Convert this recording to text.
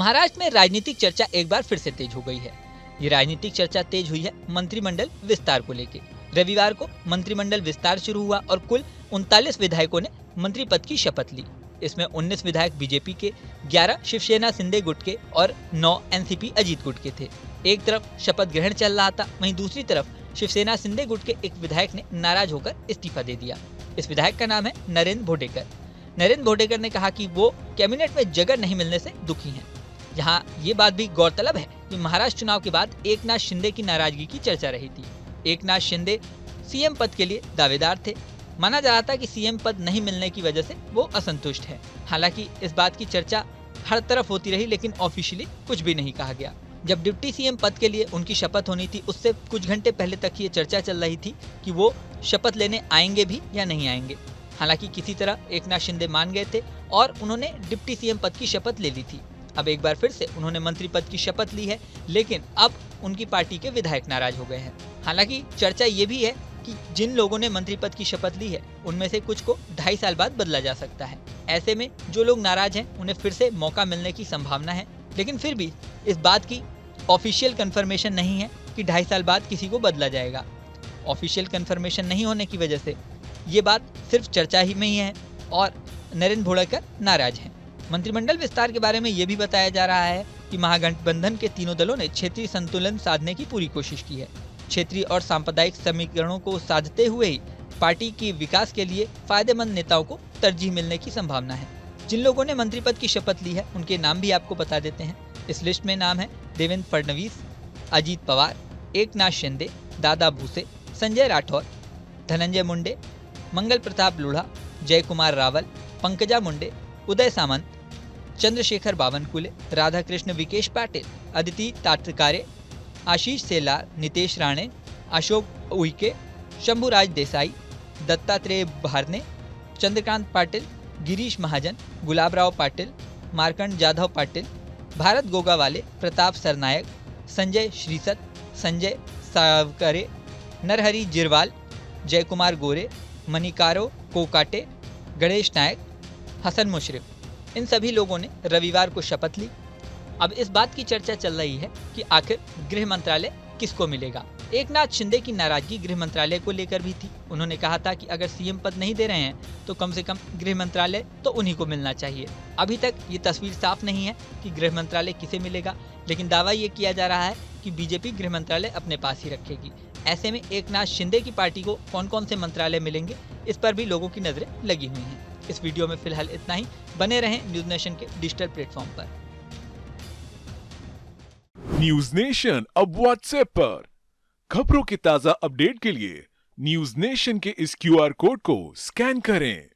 महाराष्ट्र में राजनीतिक चर्चा एक बार फिर से तेज हो गई है। ये राजनीतिक चर्चा तेज हुई है मंत्रिमंडल विस्तार को लेकर। रविवार को मंत्रिमंडल विस्तार शुरू हुआ और कुल 39 विधायकों ने मंत्री पद की शपथ ली। इसमें 19 विधायक बीजेपी के, 11 शिवसेना शिंदे गुट के और 9 एनसीपी अजीत गुट के थे। एक तरफ शपथ ग्रहण चल रहा था, वहीं दूसरी तरफ शिवसेना शिंदे गुट के एक विधायक ने नाराज होकर इस्तीफा दे दिया। इस विधायक का नाम है नरेंद्र भोडेकर। नरेंद्र भोडेकर ने कहा कि वो कैबिनेट में जगह नहीं मिलने से दुखी हैं। यहाँ ये बात भी गौरतलब है कि महाराष्ट्र चुनाव के बाद एकनाथ शिंदे की नाराजगी की चर्चा रही थी। एकनाथ शिंदे सीएम पद के लिए दावेदार थे। माना जा रहा था कि सीएम पद नहीं मिलने की वजह से वो असंतुष्ट है। हालांकि इस बात की चर्चा हर तरफ होती रही, लेकिन ऑफिशियली कुछ भी नहीं कहा गया। जब डिप्टी सीएम पद के लिए उनकी शपथ होनी थी, उससे कुछ घंटे पहले तक ये चर्चा चल रही थी कि वो शपथ लेने आएंगे भी या नहीं आएंगे। हालांकि किसी तरह एकनाथ शिंदे मान गए थे और उन्होंने डिप्टी सीएम पद की शपथ ले ली थी। अब एक बार फिर से उन्होंने मंत्री पद की शपथ ली है, लेकिन अब उनकी पार्टी के विधायक नाराज हो गए हैं। हालांकि चर्चा ये भी है कि जिन लोगों ने मंत्री पद की शपथ ली है, उनमें से कुछ को 2.5 साल बाद बदला जा सकता है। ऐसे में जो लोग नाराज हैं, उन्हें फिर से मौका मिलने की संभावना है। लेकिन फिर भी इस बात की ऑफिशियल कंफर्मेशन नहीं है कि 2.5 साल बाद किसी को बदला जाएगा। ऑफिशियल कंफर्मेशन नहीं होने की वजह से ये बात सिर्फ चर्चा ही में ही है और नरेंद्र भोडेकर नाराज हैं। मंत्रिमंडल विस्तार के बारे में ये भी बताया जा रहा है कि महागठबंधन के तीनों दलों ने क्षेत्रीय संतुलन साधने की पूरी कोशिश की है। क्षेत्रीय और सांप्रदायिक समीकरणों को साधते हुए ही पार्टी के विकास के लिए फायदेमंद नेताओं को तरजीह मिलने की संभावना है। जिन लोगों ने मंत्री पद की शपथ ली है, उनके नाम भी आपको बता देते हैं। इस लिस्ट में नाम है देवेंद्र फडणवीस, अजीत पवार, एकनाथ शिंदे, दादा भूसे, संजय राठौर, धनंजय मुंडे, मंगल प्रताप लोढ़ा, जय कुमार रावल, पंकजा मुंडे, उदय सामंत, चंद्रशेखर बावनकुले, राधाकृष्ण विकेश पाटिल, अदिति ताटकारे, आशीष सेलार, नितेश राणे, अशोक उइके, शंभुराज देसाई, दत्तात्रेय भारने, चंद्रकांत पाटिल, गिरीश महाजन, गुलाबराव पाटिल, मार्कंड जाधव पाटिल, भारत गोगावाले, प्रताप सरनायक, संजय श्रीसत, संजय सावकरे, नरहरी जिरवाल, जयकुमार गोरे, मणिकारो कोकाटे, गणेश नायक, हसन मुशरिफ, इन सभी लोगों ने रविवार को शपथ ली। अब इस बात की चर्चा चल रही है कि आखिर गृह मंत्रालय किसको मिलेगा। एकनाथ शिंदे की नाराजगी गृह मंत्रालय को लेकर भी थी। उन्होंने कहा था कि अगर सीएम पद नहीं दे रहे हैं तो कम से कम गृह मंत्रालय तो उन्हीं को मिलना चाहिए। अभी तक ये तस्वीर साफ नहीं है कि गृह मंत्रालय किसे मिलेगा, लेकिन दावा ये किया जा रहा है कि बीजेपी गृह मंत्रालय अपने पास ही रखेगी। ऐसे में एकनाथ शिंदे की पार्टी को कौन कौन से मंत्रालय मिलेंगे, इस पर भी लोगों की नजरें लगी हुई हैं। इस वीडियो में फिलहाल इतना ही। बने रहें न्यूज नेशन के डिजिटल प्लेटफॉर्म पर। न्यूज नेशन अब व्हाट्सएप पर खबरों के ताजा अपडेट के लिए न्यूज नेशन के इस क्यूआर कोड को स्कैन करें।